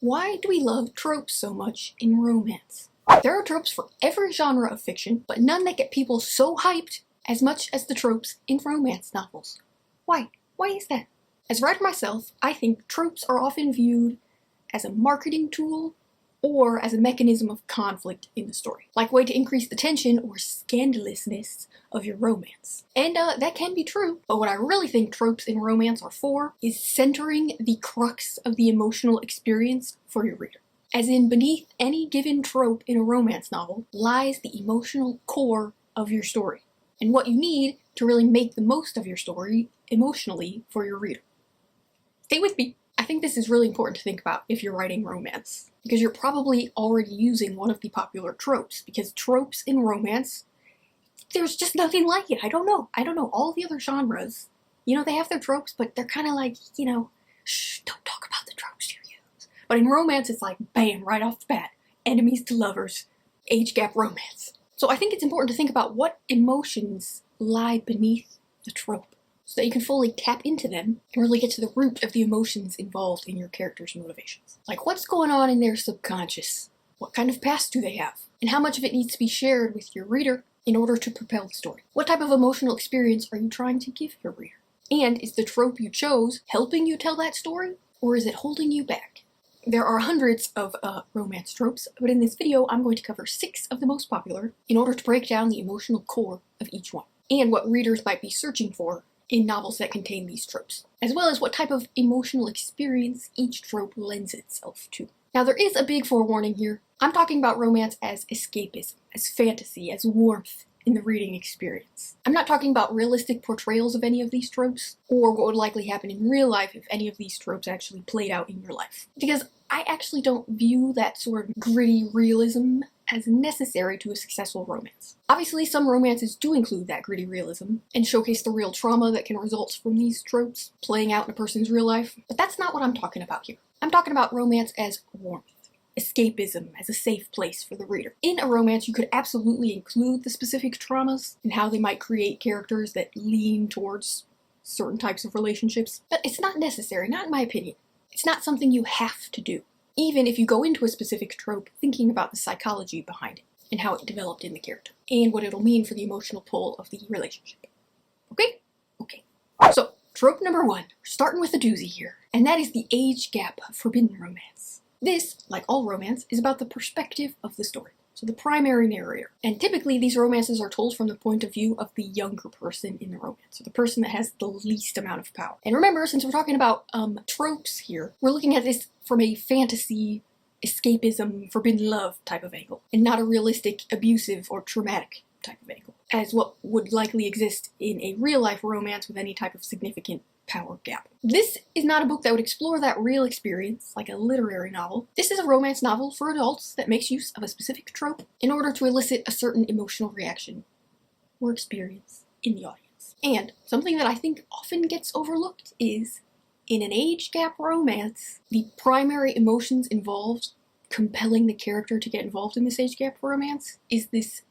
Why do we love tropes so much in romance? There are tropes for every genre of fiction, but none that get people so hyped as much as the tropes in romance novels. Why? Why is that? As a writer myself, I think tropes are often viewed as a marketing tool or as a mechanism of conflict in the story, like a way to increase the tension or scandalous-ness of your romance. And that can be true, but what I really think tropes in romance are for is centering the crux of the emotional experience for your reader. As in, beneath any given trope in a romance novel lies the emotional core of your story, and what you need to really make the most of your story emotionally for your reader. Stay with me. I think this is really important to think about if you're writing romance, because you're probably already using one of the popular tropes, because tropes in romance, there's just nothing like it. I don't know. All the other genres, they have their tropes, but they're kind of like, shh, don't talk about the tropes you use. But in romance, it's like, bam, right off the bat, enemies to lovers, age gap romance. So I think it's important to think about what emotions lie beneath the trope, so that you can fully tap into them and really get to the root of the emotions involved in your character's motivations. Like, what's going on in their subconscious? What kind of past do they have? And how much of it needs to be shared with your reader in order to propel the story? What type of emotional experience are you trying to give your reader? And is the trope you chose helping you tell that story, or is it holding you back? There are hundreds of romance tropes, but in this video I'm going to cover 6 of the most popular in order to break down the emotional core of each one, and what readers might be searching for in novels that contain these tropes, as well as what type of emotional experience each trope lends itself to. Now, there is a big forewarning here. I'm talking about romance as escapism, as fantasy, as warmth in the reading experience. I'm not talking about realistic portrayals of any of these tropes, or what would likely happen in real life if any of these tropes actually played out in your life. Because I actually don't view that sort of gritty realism as necessary to a successful romance. Obviously, some romances do include that gritty realism and showcase the real trauma that can result from these tropes playing out in a person's real life, but that's not what I'm talking about here. I'm talking about romance as warmth, escapism as a safe place for the reader. In a romance, you could absolutely include the specific traumas and how they might create characters that lean towards certain types of relationships, but it's not necessary, not in my opinion. It's not something you have to do, even if you go into a specific trope thinking about the psychology behind it and how it developed in the character and what it'll mean for the emotional pull of the relationship. Okay? Okay. So, trope number 1, we're starting with a doozy here, and that is the age gap forbidden romance. This, like all romance, is about the perspective of the story, so the primary narrator. And typically these romances are told from the point of view of the younger person in the romance, so the person that has the least amount of power. And remember, since we're talking about tropes here, we're looking at this from a fantasy, escapism, forbidden love type of angle, and not a realistic, abusive, or traumatic type of angle, as what would likely exist in a real-life romance with any type of significant power gap. This is not a book that would explore that real experience like a literary novel. This is a romance novel for adults that makes use of a specific trope in order to elicit a certain emotional reaction or experience in the audience. And something that I think often gets overlooked is, in an age gap romance, the primary emotions involved compelling the character to get involved in this age gap romance is this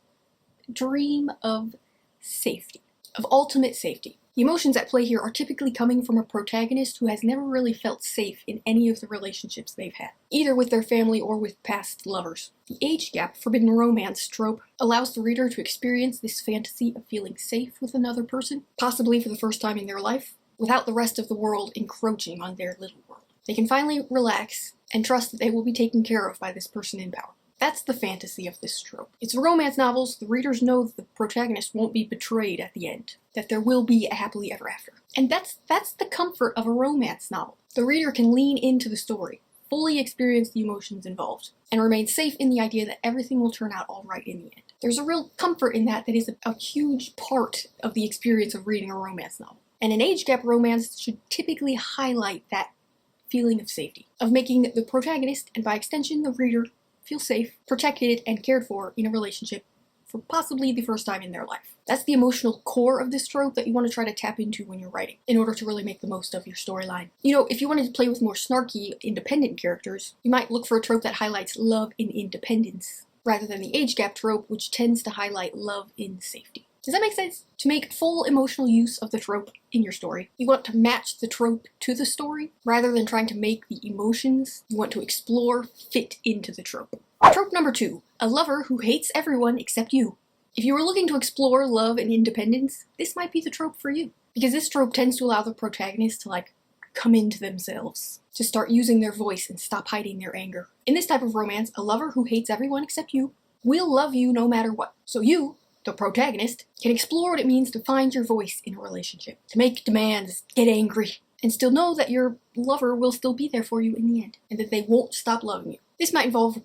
dream of safety, of ultimate safety. The emotions at play here are typically coming from a protagonist who has never really felt safe in any of the relationships they've had, either with their family or with past lovers. The age gap forbidden romance trope allows the reader to experience this fantasy of feeling safe with another person, possibly for the first time in their life, without the rest of the world encroaching on their little world. They can finally relax and trust that they will be taken care of by this person in power. That's the fantasy of this trope. It's a romance novel, so the readers know that the protagonist won't be betrayed at the end, that there will be a happily ever after. And that's the comfort of a romance novel. The reader can lean into the story, fully experience the emotions involved, and remain safe in the idea that everything will turn out all right in the end. There's a real comfort in that is a huge part of the experience of reading a romance novel. And an age gap romance should typically highlight that feeling of safety, of making the protagonist, and by extension the reader, feel safe, protected, and cared for in a relationship for possibly the first time in their life. That's the emotional core of this trope that you want to try to tap into when you're writing, in order to really make the most of your storyline. If you wanted to play with more snarky, independent characters, you might look for a trope that highlights love in independence, rather than the age gap trope, which tends to highlight love in safety. Does that make sense? To make full emotional use of the trope in your story, you want to match the trope to the story, rather than trying to make the emotions you want to explore fit into the trope. Trope number 2, a lover who hates everyone except you. If you were looking to explore love and independence, this might be the trope for you. Because this trope tends to allow the protagonist to come into themselves, to start using their voice and stop hiding their anger. In this type of romance, a lover who hates everyone except you will love you no matter what. So you, the protagonist, can explore what it means to find your voice in a relationship, to make demands, get angry, and still know that your lover will still be there for you in the end, and that they won't stop loving you. This might involve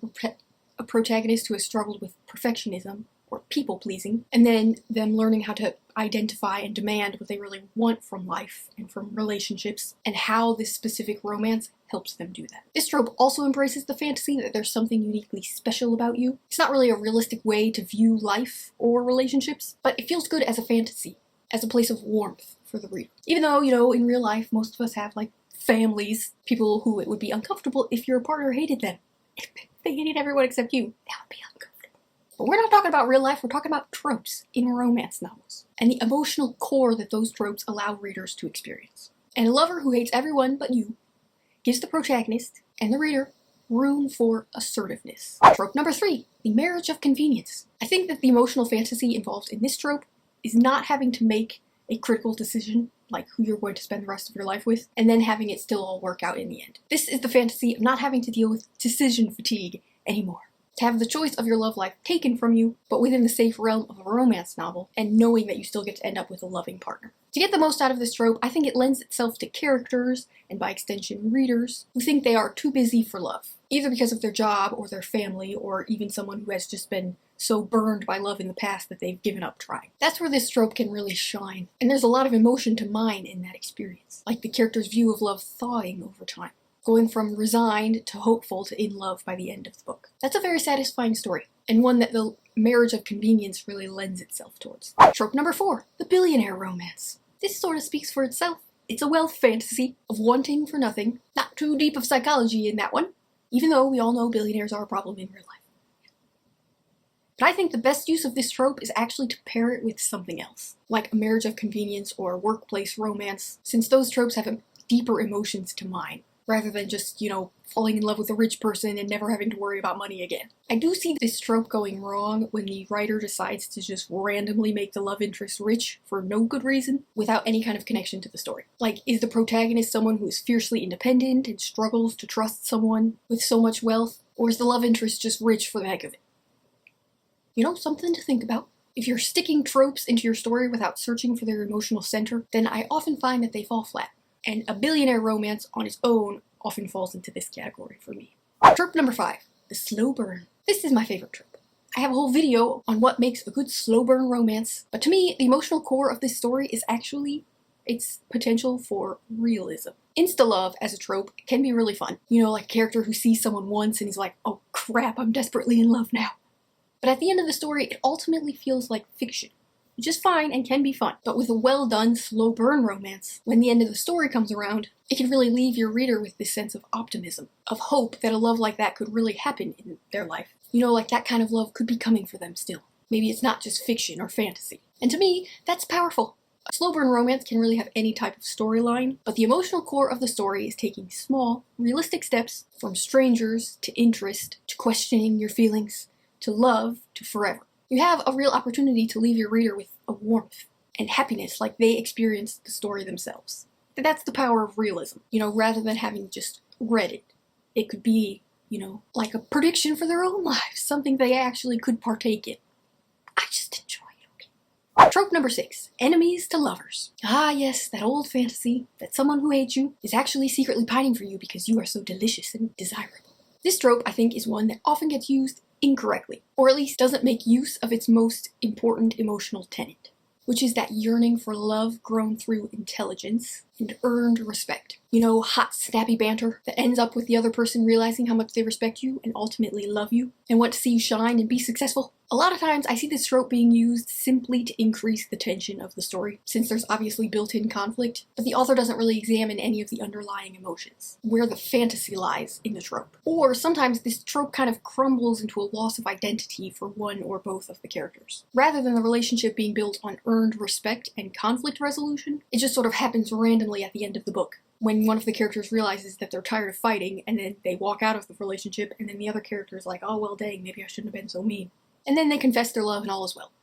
a protagonist who has struggled with perfectionism or people-pleasing, and then them learning how to identify and demand what they really want from life and from relationships, and how this specific romance helps them do that. This trope also embraces the fantasy that there's something uniquely special about you. It's not really a realistic way to view life or relationships, but it feels good as a fantasy, as a place of warmth for the reader. Even though, in real life, most of us have, families, people who it would be uncomfortable if your partner hated them. If they hated everyone except you, that would be uncomfortable. But we're not talking about real life, we're talking about tropes in romance novels, and the emotional core that those tropes allow readers to experience. And a lover who hates everyone but you gives the protagonist and the reader room for assertiveness. Trope number 3, the marriage of convenience. I think that the emotional fantasy involved in this trope is not having to make a critical decision, like who you're going to spend the rest of your life with, and then having it still all work out in the end. This is the fantasy of not having to deal with decision fatigue anymore. To have the choice of your love life taken from you, but within the safe realm of a romance novel, and knowing that you still get to end up with a loving partner. To get the most out of this trope, I think it lends itself to characters, and by extension readers, who think they are too busy for love, either because of their job or their family, or even someone who has just been so burned by love in the past that they've given up trying. That's where this trope can really shine, and there's a lot of emotion to mine in that experience, like the character's view of love thawing over time, going from resigned to hopeful to in love by the end of the book. That's a very satisfying story, and one that the marriage of convenience really lends itself towards. Trope number 4, the billionaire romance. This sort of speaks for itself. It's a wealth fantasy of wanting for nothing. Not too deep of psychology in that one, even though we all know billionaires are a problem in real life. But I think the best use of this trope is actually to pair it with something else, like a marriage of convenience or workplace romance, since those tropes have deeper emotions to mine, rather than just, falling in love with a rich person and never having to worry about money again. I do see this trope going wrong when the writer decides to just randomly make the love interest rich for no good reason, without any kind of connection to the story. Like, is the protagonist someone who is fiercely independent and struggles to trust someone with so much wealth, or is the love interest just rich for the heck of it? Something to think about. If you're sticking tropes into your story without searching for their emotional center, then I often find that they fall flat. And a billionaire romance on its own often falls into this category for me. Trope number 5, the slow burn. This is my favorite trope. I have a whole video on what makes a good slow burn romance, but to me, the emotional core of this story is actually its potential for realism. Insta-love as a trope can be really fun. Like a character who sees someone once and he's like, oh crap, I'm desperately in love now. But at the end of the story, it ultimately feels like fiction. Which is fine and can be fun, but with a well-done, slow-burn romance, when the end of the story comes around, it can really leave your reader with this sense of optimism, of hope that a love like that could really happen in their life. Like that kind of love could be coming for them still. Maybe it's not just fiction or fantasy. And to me, that's powerful. A slow-burn romance can really have any type of storyline, but the emotional core of the story is taking small, realistic steps from strangers to interest, to questioning your feelings, to love, to forever. You have a real opportunity to leave your reader with a warmth and happiness like they experienced the story themselves. That's the power of realism, rather than having just read it. It could be, like a prediction for their own lives, something they actually could partake in. I just enjoy it, okay? Trope number 6, enemies to lovers. Ah yes, that old fantasy that someone who hates you is actually secretly pining for you because you are so delicious and desirable. This trope, I think, is one that often gets used incorrectly, or at least doesn't make use of its most important emotional tenet, which is that yearning for love grown through intelligence, and earned respect. You know, hot, snappy banter that ends up with the other person realizing how much they respect you and ultimately love you and want to see you shine and be successful. A lot of times I see this trope being used simply to increase the tension of the story, since there's obviously built-in conflict, but the author doesn't really examine any of the underlying emotions, where the fantasy lies in the trope. Or sometimes this trope kind of crumbles into a loss of identity for one or both of the characters. Rather than the relationship being built on earned respect and conflict resolution, it just sort of happens randomly at the end of the book, when one of the characters realizes that they're tired of fighting, and then they walk out of the relationship, and then the other character is like, oh well dang, maybe I shouldn't have been so mean. And then they confess their love and all is well.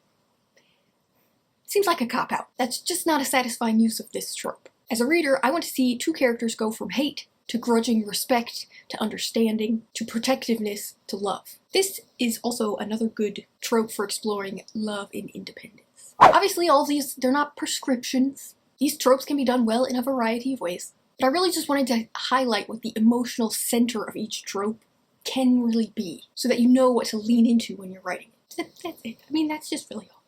Seems like a cop-out. That's just not a satisfying use of this trope. As a reader, I want to see two characters go from hate to grudging respect, to understanding, to protectiveness, to love. This is also another good trope for exploring love and independence. Obviously, all of these, they're not prescriptions. These tropes can be done well in a variety of ways, but I really just wanted to highlight what the emotional center of each trope can really be, so that you know what to lean into when you're writing it. That's it. I mean, that's just really all.